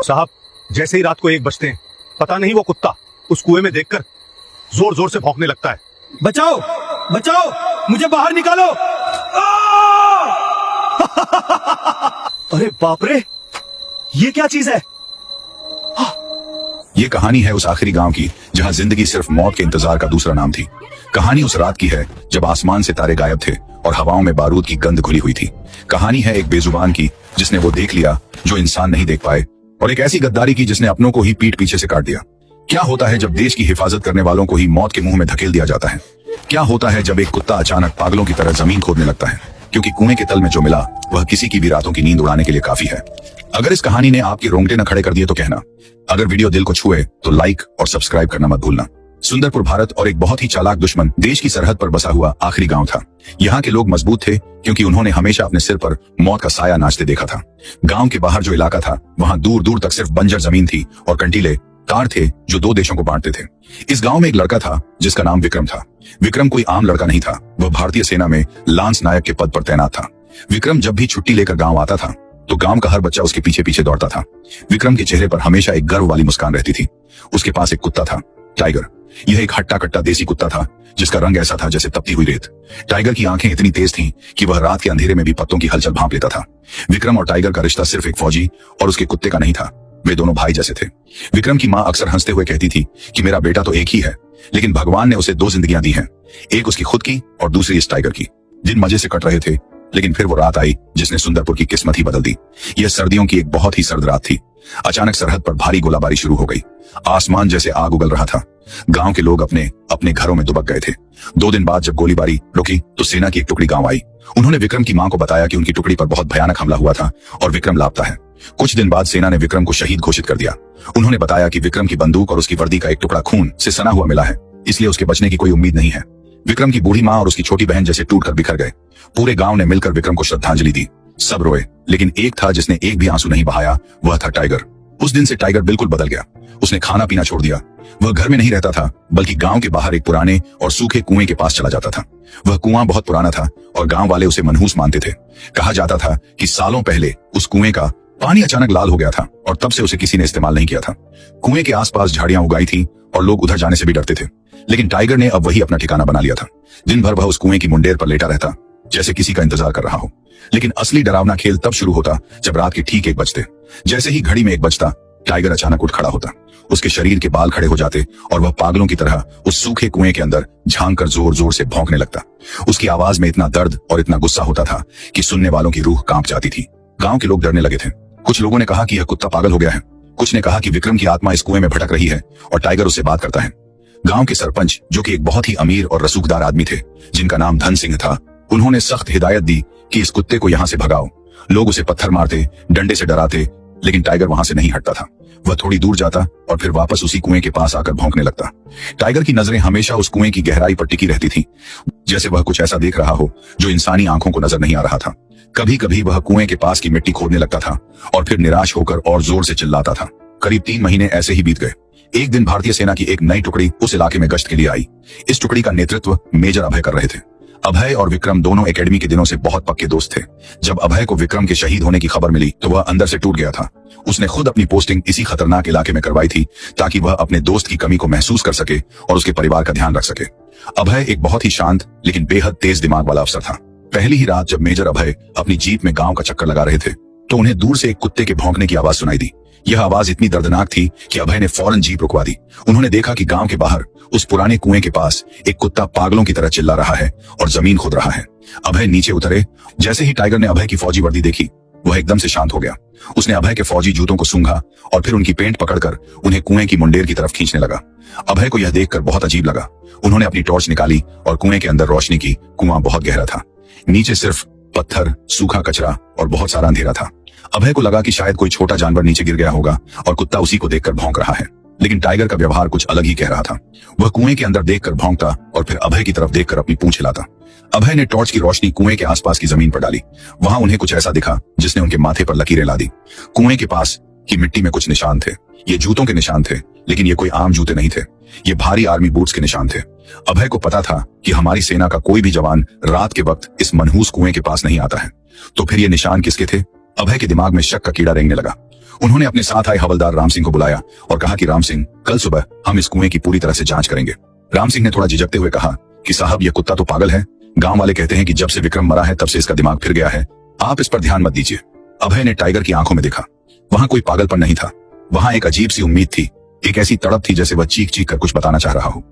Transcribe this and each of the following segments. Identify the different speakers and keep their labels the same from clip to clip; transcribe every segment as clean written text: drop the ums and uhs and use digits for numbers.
Speaker 1: साहब, जैसे ही रात को 1 बजते हैं, पता नहीं वो कुत्ता उस कुएं में देखकर जोर जोर से भौंकने लगता है।
Speaker 2: बचाओ बचाओ, मुझे बाहर निकालो।
Speaker 1: अरे बाप रे, ये क्या चीज है?
Speaker 3: ये कहानी है उस आखिरी गांव की जहां जिंदगी सिर्फ मौत के इंतजार का दूसरा नाम थी। कहानी उस रात की है जब आसमान से तारे गायब थे और हवाओं में बारूद की गंध घुली हुई थी। कहानी है एक बेजुबान की जिसने वो देख लिया जो इंसान नहीं देख पाए, और एक ऐसी गद्दारी की जिसने अपनों को ही पीठ पीछे से काट दिया। क्या होता है जब देश की हिफाजत करने वालों को ही मौत के मुंह में धकेल दिया जाता है? क्या होता है जब एक कुत्ता अचानक पागलों की तरह जमीन खोदने लगता है क्योंकि कुएं के तल में जो मिला वह किसी की भी रातों की नींद उड़ाने के लिए काफी है। अगर इस कहानी ने आपके रोंगटे न खड़े कर दिए तो कहना। अगर वीडियो दिल को छुए तो लाइक और सब्सक्राइब करना मत भूलना। सुंदरपुर भारत और एक बहुत ही चालाक दुश्मन देश की सरहद पर बसा हुआ आखिरी गांव था। यहाँ के लोग मजबूत थे क्योंकि उन्होंने हमेशा अपने सिर पर मौत का साया नाचते देखा था। गांव के बाहर जो इलाका था वहाँ दूर दूर तक सिर्फ बंजर जमीन थी और कंटीले तार थे जो 2 देशों को बांटते थे। इस गांव में एक लड़का था जिसका नाम विक्रम था। विक्रम कोई आम लड़का नहीं था, वह भारतीय सेना में लांस नायक के पद पर तैनात था। विक्रम जब भी छुट्टी लेकर गांव आता था तो गांव का हर बच्चा उसके पीछे पीछे दौड़ता था। विक्रम के चेहरे पर हमेशा एक गर्व वाली मुस्कान रहती थी। उसके पास एक कुत्ता था, टाइगर। यह एक हट्टा कट्टा देसी कुत्ता था जिसका रंग ऐसा था जैसे तपती हुई रेत। टाइगर की आंखें इतनी तेज थीं कि वह रात के अंधेरे में भी पत्तों की हलचल भांप लेता था। विक्रम और टाइगर का रिश्ता सिर्फ एक फौजी और उसके कुत्ते का नहीं था, वे दोनों भाई जैसे थे। विक्रम की माँ अक्सर हंसते हुए कहती थी कि मेरा बेटा तो एक ही है, लेकिन भगवान ने उसे 2 जिंदगियां दी हैं, एक उसकी खुद की और दूसरी इस टाइगर की। दिन मजे से कट रहे थे, लेकिन फिर वो रात आई जिसने सुंदरपुर की किस्मत ही बदल दी। यह सर्दियों की एक बहुत ही सर्द रात थी। अचानक सरहद पर भारी गोलाबारी शुरू हो गई। आसमान जैसे आग उगल रहा था। गांव के लोग अपने अपने घरों में दुबक गए थे। 2 दिन बाद जब गोलीबारी रुकी तो सेना की एक टुकड़ी गांव आई। उन्होंने विक्रम की मां को बताया कि उनकी टुकड़ी पर बहुत भयानक हमला हुआ था और विक्रम लापता है। कुछ दिन बाद सेना ने विक्रम को शहीद घोषित कर दिया। उन्होंने बताया कि विक्रम की बंदूक और उसकी वर्दी का एक टुकड़ा खून से सना हुआ मिला है, इसलिए उसके बचने की कोई उम्मीद नहीं है। विक्रम की बूढ़ी माँ और उसकी छोटी बहन जैसे टूटकर बिखर गए। पूरे गांव ने मिलकर विक्रम को श्रद्धांजलि दी। सब रोए, लेकिन एक था जिसने एक भी आंसू नहीं बहाया, वह था टाइगर। उस दिन से टाइगर बिल्कुल बदल गया। उसने खाना पीना छोड़ दिया। वह घर में नहीं रहता था, बल्कि गांव के बाहर एक पुराने और सूखे कुएं के पास चला जाता था। वह कुआं बहुत पुराना था और गांव वाले उसे मनहूस मानते थे। कहा जाता था कि सालों पहले उस कुएं का पानी अचानक लाल हो गया था और तब से उसे किसी ने इस्तेमाल नहीं किया था। कुएं के आसपास झाड़ियां उगाई थी और लोग उधर जाने से भी डरते थे, लेकिन टाइगर ने अब वही अपना ठिकाना बना लिया था। दिन भर वह उस कुएं की मुंडेर पर लेटा रहता जैसे किसी का इंतजार कर रहा हो। लेकिन असली डरावना खेल तब शुरू होता जब रात के ठीक 1 बजते। जैसे ही घड़ी में 1 बजता, टाइगर अचानक उठ खड़ा होता। उसके शरीर के बाल खड़े हो जाते और वह पागलों की तरह उस सूखे कुएं के अंदर झांक कर जोर जोर से भौंकने लगता। उसकी आवाज में इतना दर्द और इतना गुस्सा होता था कि सुनने वालों की रूह कांप जाती थी। गांव के लोग डरने लगे थे। कुछ लोगों ने कहा कि यह कुत्ता पागल हो गया है। कुछ ने कहा कि विक्रम की आत्मा इस कुएं में भटक रही है और टाइगर उससे बात करता है। गांव के सरपंच, जो कि एक बहुत ही अमीर और रसूखदार आदमी थे जिनका नाम धन सिंह था, उन्होंने सख्त हिदायत दी कि इस कुत्ते को यहाँ से भगाओ। लोग उसे पत्थर मारते, डंडे से डराते, लेकिन टाइगर वहां से नहीं हटता था। वह थोड़ी दूर जाता और फिर वापस उसी कुएं के पास आकर भौंकने लगता। टाइगर की नजरें हमेशा उस कुएं की गहराई पर टिकी रहती थीं, जैसे वह कुछ ऐसा देख रहा हो जो इंसानी आंखों को नजर नहीं आ रहा था। कभी कभी वह कुएं के पास की मिट्टी खोदने लगता था और फिर निराश होकर और जोर से चिल्लाता था। करीब 3 महीने ऐसे ही बीत गए। एक दिन भारतीय सेना की एक नई टुकड़ी उस इलाके में गश्त के लिए आई। इस टुकड़ी का नेतृत्व मेजर अभय कर रहे थे। अभय और विक्रम दोनों एकेडमी के दिनों से बहुत पक्के दोस्त थे। जब अभय को विक्रम के शहीद होने की खबर मिली तो वह अंदर से टूट गया था। उसने खुद अपनी पोस्टिंग इसी खतरनाक इलाके में करवाई थी ताकि वह अपने दोस्त की कमी को महसूस कर सके और उसके परिवार का ध्यान रख सके। अभय एक बहुत ही शांत लेकिन बेहद तेज दिमाग वाला अफसर था। पहली ही रात जब मेजर अभय अपनी जीप में गांव का चक्कर लगा रहे थे तो उन्हें दूर से एक कुत्ते के भौंकने की आवाज सुनाई दी। यह आवाज इतनी दर्दनाक थी कि अभय ने फौरन जीप रुकवा दी। उन्होंने देखा कि गांव के बाहर उस पुराने कुएं के पास एक कुत्ता पागलों की तरह चिल्ला रहा है और जमीन खोद रहा है। अभय नीचे उतरे। जैसे ही टाइगर ने अभय की फौजी वर्दी देखी, वह एकदम से शांत हो गया। उसने अभय के फौजी जूतों को सूंघा और फिर उनकी पेंट पकड़कर उन्हें कुएं की मुंडेर की तरफ खींचने लगा। अभय को यह देखकर बहुत अजीब लगा। उन्होंने अपनी टॉर्च निकाली और कुएं के अंदर रोशनी की। कुआं बहुत गहरा था। नीचे सिर्फ पत्थर, सूखा कचरा और बहुत सारा अंधेरा था। अभय को लगा कि शायद कोई छोटा जानवर नीचे गिर गया होगा और कुत्ता उसी को देखकर भौंक रहा है, लेकिन टाइगर का व्यवहार कुछ अलग ही कह रहा था। वह कुएं के अंदर देखकर भौंकता और फिर अभय की तरफ देखकर अपनी पूंछ हिलाता। अभय ने टॉर्च की रोशनी कुएं के आसपास की जमीन पर डाली। वहां उन्हें कुछ ऐसा दिखा जिसने उनके माथे पर लकीरें ला दी। कुएं के पास की मिट्टी में कुछ निशान थे। ये जूतों के निशान थे, लेकिन ये कोई आम जूते नहीं थे। ये भारी आर्मी बूट्स के निशान थे। अभय को पता था कि हमारी सेना का कोई भी जवान रात के वक्त इस मनहूस कुएं के पास नहीं आता है। तो फिर ये निशान किसके थे? अभय के दिमाग में शक का कीड़ा रेंगने लगा। उन्होंने अपने साथ आए हवलदार राम सिंह को बुलाया और कहा कि राम सिंह, कल सुबह हम इस कुएं की पूरी तरह से जांच करेंगे। राम सिंह ने थोड़ा झिझकते हुए कहा कि साहब, यह कुत्ता तो पागल है। गांव वाले कहते हैं कि जब से विक्रम मरा है तब से इसका दिमाग फिर गया है, आप इस पर ध्यान मत दीजिए। अभय ने टाइगर की आंखों में देखा। वहां कोई पागलपन नहीं था, वहां एक अजीब सी उम्मीद थी, एक ऐसी तड़प थी जैसे वह चीख चीख कर कुछ बताना चाह रहा हो।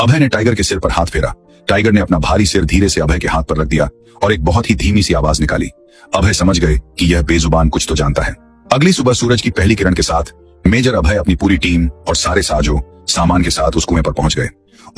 Speaker 3: अभय ने टाइगर के सिर पर हाथ फेरा। टाइगर ने अपना भारी सिर धीरे से अभय के हाथ पर रख दिया और एक बहुत ही धीमी सी आवाज निकाली। अभय समझ गए कि यह बेजुबान कुछ तो जानता है। अगली सुबह सूरज की पहली किरण के साथ मेजर अभय अपनी पूरी टीम और सारे साजो सामान के साथ उस कुएं पर पहुंच गए।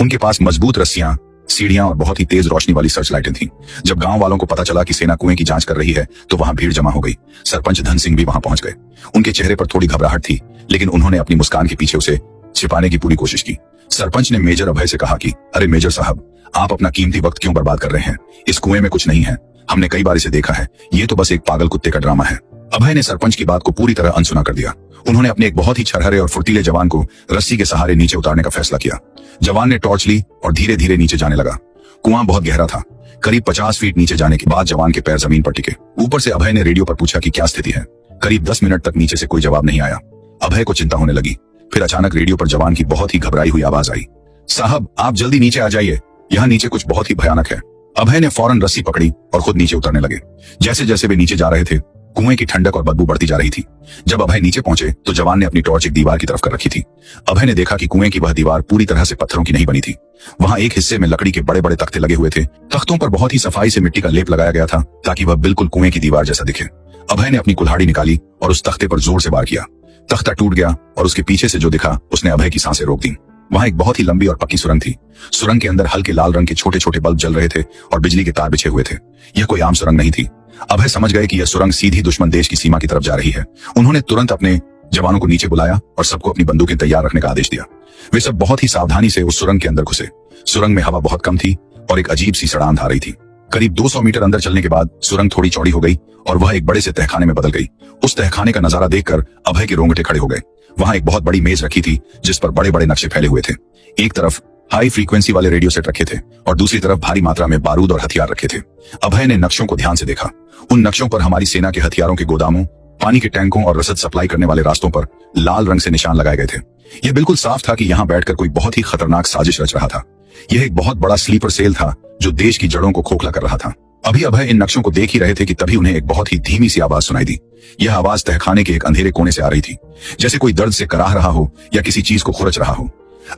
Speaker 3: उनके पास मजबूत रस्सियां, सीढ़ियां और बहुत ही तेज रोशनी वाली सर्च लाइटें थीं। जब गांव वालों को पता चला कि सेना कुएं की जांच कर रही है तो वहां भीड़ जमा हो गई। सरपंच धन सिंह भी वहां पहुंच गए। उनके चेहरे पर थोड़ी घबराहट थी, लेकिन उन्होंने अपनी मुस्कान के पीछे उसे छिपाने की पूरी कोशिश की। सरपंच ने मेजर अभय से कहा कि अरे मेजर साहब, आप अपना कीमती वक्त क्यों बर्बाद कर रहे हैं? इस कुएं में कुछ नहीं है, हमने कई बार इसे देखा है, ये तो बस एक पागल कुत्ते का ड्रामा है। अभय ने सरपंच की बात को पूरी तरह अनसुना कर दिया। उन्होंने अपने एक बहुत ही छरहरे और फुर्तीले जवान को रस्सी के सहारे नीचे उतारने का फैसला किया। जवान ने टॉर्च ली और धीरे धीरे नीचे जाने लगा। कुआं बहुत गहरा था। करीब 50 फीट नीचे जाने के बाद जवान के पैर जमीन पर टिके। ऊपर से अभय ने रेडियो पर पूछा कि क्या स्थिति है। करीब 10 मिनट तक नीचे से कोई जवाब नहीं आया। अभय को चिंता होने लगी। फिर अचानक रेडियो पर जवान की बहुत ही घबराई हुई आवाज आई, साहब, आप जल्दी नीचे आ जाइए, यहाँ नीचे कुछ बहुत ही भयानक है। अभय ने फौरन रस्सी पकड़ी और खुद नीचे उतरने लगे। जैसे जैसे वे नीचे जा रहे थे, कुएं की ठंडक और बदबू बढ़ती जा रही थी। जब अभय नीचे पहुंचे तो जवान ने अपनी टॉर्च एक दीवार की तरफ कर रखी थी। अभय ने देखा कि कुएं की वह दीवार पूरी तरह से पत्थरों की नहीं बनी थी। वहां एक हिस्से में लकड़ी के बड़े बड़े तख्ते लगे हुए थे। तख्तों पर बहुत ही सफाई से मिट्टी का लेप लगाया गया था ताकि वह बिल्कुल कुएं की दीवार जैसा दिखे। अभय ने अपनी कुल्हाड़ी निकाली और उस तख्ते पर जोर से वार किया। तख्ता टूट गया और उसके पीछे से जो दिखा उसने अभय की सांसें रोक दी। वहां एक बहुत ही लंबी और पक्की सुरंग थी। सुरंग के अंदर हल्के लाल रंग के छोटे छोटे बल्ब जल रहे थे और बिजली के तार बिछे हुए थे। यह कोई आम सुरंग नहीं थी। अभय समझ गए कि यह सुरंग सीधी दुश्मन देश की सीमा की तरफ जा रही है। उन्होंने तुरंत अपने जवानों को नीचे बुलाया और सबको अपनी बंदूकें तैयार रखने का आदेश दिया। वे सब बहुत ही सावधानी से उस सुरंग के अंदर घुसे। सुरंग में हवा बहुत कम थी और एक अजीब सी सड़ांध आ रही थी। करीब 200 मीटर अंदर चलने के बाद सुरंग थोड़ी चौड़ी हो गई और वह एक बड़े से तहखाने में बदल गई। उस तहखाने का नजारा देखकर अभय के रोंगटे खड़े हो गए। वहां एक बहुत बड़ी मेज रखी थी जिस पर बड़े बड़े नक्शे फैले हुए थे। एक तरफ हाई फ्रीक्वेंसी वाले रेडियो सेट रखे थे और दूसरी तरफ भारी मात्रा में बारूद और हथियार रखे थे। अभय ने नक्शों को ध्यान से देखा। उन नक्शों पर हमारी सेना के हथियारों के गोदामों, पानी के टैंकों और रसद सप्लाई करने वाले रास्तों पर लाल रंग से निशान लगाए गए थे। यह बिल्कुल साफ था कि यहाँ बैठकर कोई बहुत ही खतरनाक साजिश रच रहा था। यह एक बहुत बड़ा स्लीपर सेल था जो देश की जड़ों को खोखला कर रहा था। अभी अभय इन नक्शों को देख ही रहे थे कि तभी उन्हें एक बहुत ही धीमी सी आवाज सुनाई दी। यह आवाज तहखाने के एक अंधेरे कोने से आ रही थी, जैसे कोई दर्द से कराह रहा हो या किसी चीज को खुरच रहा हो।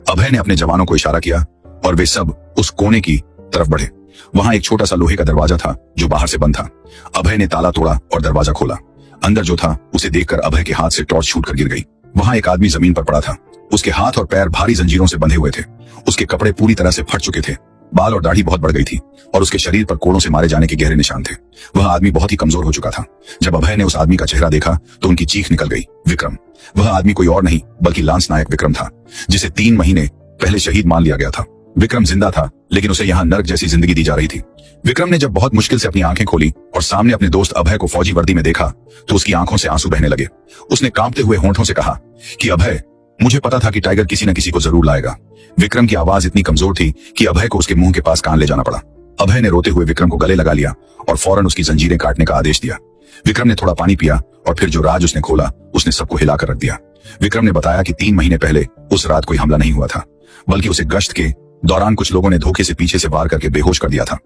Speaker 3: अभय ने अपने जवानों को इशारा किया और वे सब उस कोने की तरफ बढ़े। वहां एक छोटा सा लोहे का दरवाजा था जो बाहर से बंद था। अभय ने ताला तोड़ा और दरवाजा खोला। अंदर जो था उसे देखकर अभय के हाथ से टॉर्च छूटकर गिर गई। वहां एक आदमी जमीन पर पड़ा था। उसके हाथ और पैर भारी जंजीरों से बंधे हुए थे। उसके कपड़े पूरी तरह से फट चुके थे। बाल और दाढ़ी बहुत बढ़ गई थी और उसके शरीर पर कोड़ों से मारे जाने के गहरे निशान थे। वह आदमी बहुत ही कमजोर हो चुका था। जब अभय ने उस आदमी का चेहरा देखा तो उनकी चीख निकल गई। विक्रम। वह आदमी कोई और नहीं बल्कि लांस नायक विक्रम था, जिसे 3 महीने पहले शहीद मान लिया गया था। विक्रम जिंदा था, लेकिन उसे यहाँ नर्क जैसी जिंदगी दी जा रही थी। विक्रम ने जब बहुत मुश्किल से अपनी आंखें खोली और सामने अपने दोस्त अभय को फौजी वर्दी में देखा तो उसकी आंखों से आंसू बहने लगे। उसने कांपते हुए होंठों से कहा कि अभय, मुझे पता था कि टाइगर किसी न किसी को जरूर लाएगा। विक्रम की आवाज इतनी कमजोर थी कि अभय को उसके मुंह के पास कान ले जाना पड़ा। अभय ने रोते हुए विक्रम को गले लगा लिया और फौरन उसकी जंजीरें काटने का आदेश दिया। विक्रम ने थोड़ा पानी पिया और फिर जो राज उसने खोला उसने सबको हिलाकर रख दिया। विक्रम ने बताया कि 3 महीने पहले उस रात कोई हमला नहीं हुआ था, बल्कि उसे गश्त के दौरान कुछ लोगों ने धोखे से पीछे से वार करके बेहोश कर दिया था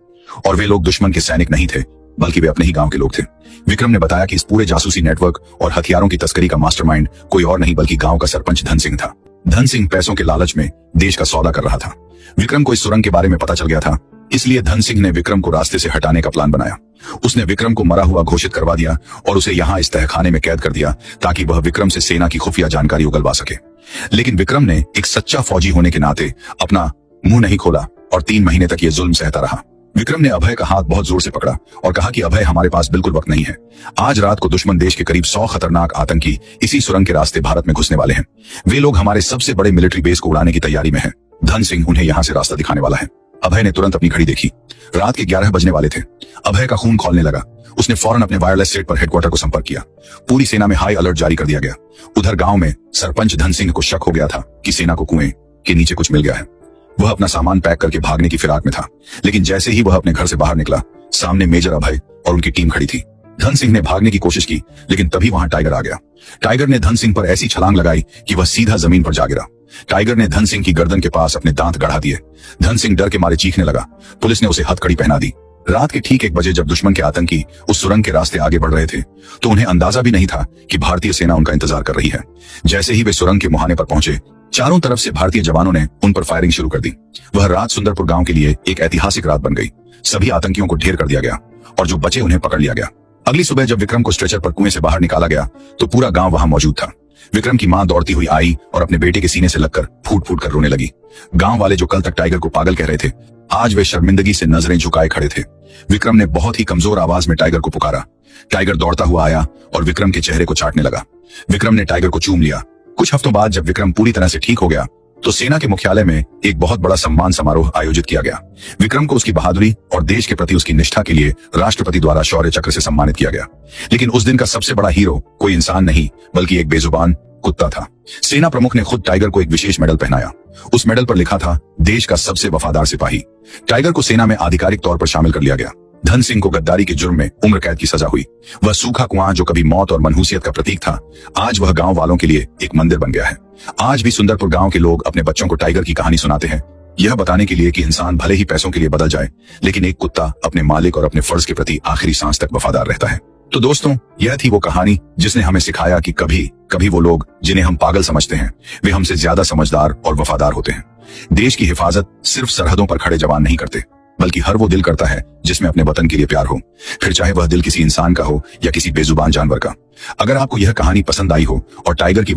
Speaker 3: और वे लोग दुश्मन के सैनिक नहीं थे बल्कि वे अपने ही गांव के लोग थे। विक्रम ने बताया कि इस पूरे जासूसी नेटवर्क और हथियारों की तस्करी का मास्टरमाइंड कोई और नहीं बल्कि गांव का सरपंच धन सिंह था। धन सिंह पैसों के लालच में देश का सौदा कर रहा था। विक्रम को इस सुरंग के बारे में पता चल गया था, इसलिए धन सिंह ने विक्रम को रास्ते से हटाने का प्लान बनाया। उसने विक्रम को मरा हुआ घोषित करवा दिया और उसे यहाँ इस तहखाने में कैद कर दिया ताकि वह विक्रम से सेना की खुफिया जानकारी उगलवा सके। लेकिन विक्रम ने एक सच्चा फौजी होने के नाते अपना मुंह नहीं खोला और 3 महीने तक ये जुल्म सहता रहा। विक्रम ने अभय का हाथ बहुत जोर से पकड़ा और कहा कि अभय, हमारे पास बिल्कुल वक्त नहीं है। आज रात को दुश्मन देश के करीब 100 खतरनाक आतंकी इसी सुरंग के रास्ते भारत में घुसने वाले हैं। वे लोग हमारे सबसे बड़े मिलिट्री बेस को उड़ाने की तैयारी में हैं। धन सिंह उन्हें यहाँ से रास्ता दिखाने वाला है। अभय ने तुरंत अपनी घड़ी देखी। रात के 11 बजने वाले थे। अभय का खून खौलने लगा। उसने फौरन अपने वायरलेस सेट पर हेडक्वार्टर को संपर्क किया। पूरी सेना में हाई अलर्ट जारी कर दिया गया। उधर गांव में सरपंच धन सिंह को शक हो गया था कि सेना को कुएं के नीचे कुछ मिल गया है। वह अपना सामान पैक करके भागने की फिराक में था, लेकिन जैसे ही वह अपने घर से बाहर निकला, सामने मेजर अभय और उनकी टीम खड़ी थी। धन सिंह ने भागने की कोशिश की, लेकिन तभी वहां टाइगर आ गया। टाइगर ने धन सिंह पर ऐसी छलांग लगाई कि वह सीधा जमीन पर जा गिरा। टाइगर ने धन सिंह की गर्दन के पास अपने दांत गड़ा दिए। धन सिंह डर के मारे चीखने लगा। पुलिस ने उसे हथकड़ी पहना दी। रात के ठीक 1 बजे जब दुश्मन के आतंकी उस सुरंग के रास्ते आगे बढ़ रहे थे, तो उन्हें अंदाजा भी नहीं था कि भारतीय सेना उनका इंतजार कर रही है। जैसे ही वे सुरंग के मुहाने पर पहुंचे, चारों तरफ से भारतीय जवानों ने उन पर फायरिंग शुरू कर दी। वह रात सुंदरपुर गांव के लिए एक ऐतिहासिक रात बन गई। सभी आतंकियों को ढेर कर दिया गया और जो बचे उन्हें पकड़ लिया गया। अगली सुबह जब विक्रम को स्ट्रेचर पर कुएं से बाहर निकाला गया, तो पूरा गांव वहां मौजूद था। विक्रम की मां दौड़ती हुई आई और अपने बेटे के सीने से लगकर फूट फूट कर रोने लगी। गांव वाले जो कल तक टाइगर को पागल कह रहे थे, आज वे शर्मिंदगी से नजरें झुकाए खड़े थे। विक्रम ने बहुत ही कमजोर आवाज में टाइगर को पुकारा। टाइगर दौड़ता हुआ आया और विक्रम के चेहरे को चाटने लगा। विक्रम ने टाइगर को चूम लिया। कुछ हफ्तों बाद जब विक्रम पूरी तरह से ठीक हो गया, तो सेना के मुख्यालय में एक बहुत बड़ा सम्मान समारोह आयोजित किया गया। विक्रम को उसकी बहादुरी और देश के प्रति उसकी निष्ठा के लिए राष्ट्रपति द्वारा शौर्य चक्र से सम्मानित किया गया। लेकिन उस दिन का सबसे बड़ा हीरो कोई इंसान नहीं, बल्कि एक बेजुबान कुत्ता था। सेना प्रमुख ने खुद टाइगर को एक विशेष मेडल पहनाया। उस मेडल पर लिखा था, देश का सबसे वफादार सिपाही। टाइगर को सेना में आधिकारिक तौर पर शामिल कर लिया गया। धन सिंह को गद्दारी के जुर्म में उम्र कैद की सजा हुई। वह सूखा कुआं जो कभी मौत और मनहूसियत का प्रतीक था, आज वह गांव वालों के लिए एक मंदिर बन गया है। आज भी सुंदरपुर गांव के लोग अपने बच्चों को टाइगर की कहानी सुनाते हैं, यह बताने के लिए कि इंसान भले ही पैसों के लिए बदल जाए, लेकिन एक कुत्ता अपने मालिक और अपने फर्ज के प्रति आखिरी सांस तक वफादार रहता है। तो दोस्तों, यह थी वो कहानी जिसने हमें सिखाया कि कभी कभी वो लोग जिन्हें हम पागल समझते हैं, वे हमसे ज्यादा समझदार और वफादार होते हैं। देश की हिफाजत सिर्फ सरहदों पर खड़े जवान नहीं करते, बल्कि हर वो दिल करता है जिसमें अपने वतन के लिए प्यार हो, फिर चाहे वह दिल किसी इंसान का हो या किसी बेजुबान जानवर का। अगर आपको यह कहानी पसंद आई हो और टाइगर की